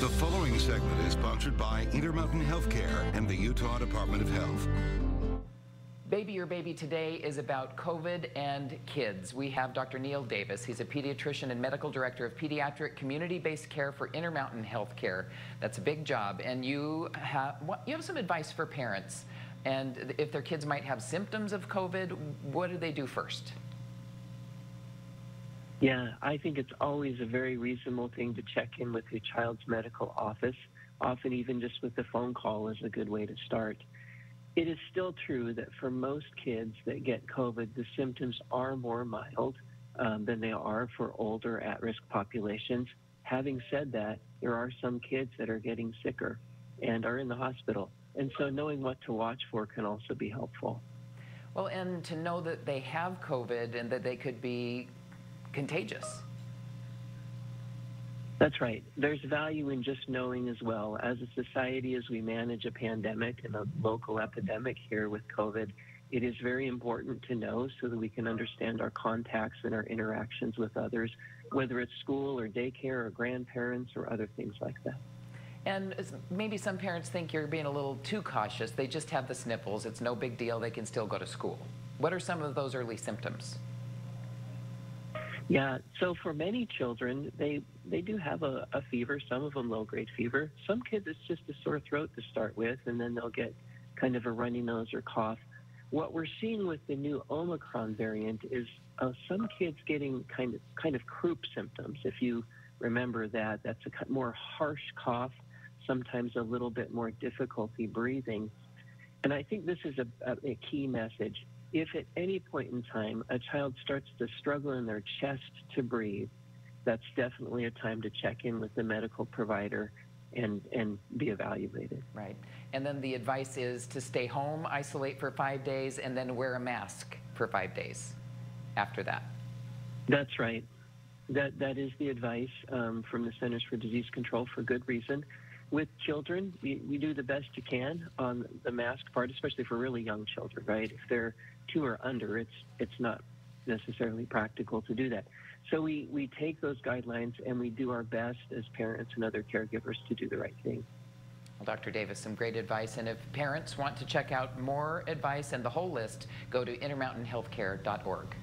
The following segment is sponsored by Intermountain Healthcare and the Utah Department of Health. Baby Your Baby today is about COVID and kids. We have Dr. Neil Davis. He's a pediatrician and medical director of pediatric community-based care for Intermountain Healthcare. That's a big job. And you have some advice for parents. And if their kids might have symptoms of COVID, what do they do first? Yeah, I think it's always a very reasonable thing to check in with your child's medical office. Often even just with a phone call is a good way to start. It is still true that for most kids that get COVID, the symptoms are more mild than they are for older at-risk populations. Having said that, there are some kids that are getting sicker and are in the hospital. And so knowing what to watch for can also be helpful. Well, and to know that they have COVID and that they could be contagious. That's right. There's value in just knowing as well. As a society, as we manage a pandemic and a local epidemic here with COVID, it is very important to know so that we can understand our contacts and our interactions with others, whether it's school or daycare or grandparents or other things like that. And maybe some parents think you're being a little too cautious. They just have the sniffles. It's no big deal. They can still go to school. What are some of those early symptoms? Yeah, so for many children, they do have a fever, some of them low-grade fever. Some kids, it's just a sore throat to start with, and then they'll get kind of a runny nose or cough. What we're seeing with the new Omicron variant is some kids getting kind of croup symptoms. If you remember that, that's a more harsh cough, sometimes a little bit more difficulty breathing. And I think this is a key message. If at any point in time a child starts to struggle in their chest to breathe, that's definitely a time to check in with the medical provider and be evaluated. Right. And then the advice is to stay home, isolate for 5 days, and then wear a mask for 5 days after that. That's right. That is the advice from the Centers for Disease Control for good reason. With children, we do the best you can on the mask part, especially for really young children, right? If they're 2 or under, it's not necessarily practical to do that. So we take those guidelines and we do our best as parents and other caregivers to do the right thing. Well, Dr. Davis, some great advice. And if parents want to check out more advice and the whole list, go to intermountainhealthcare.org.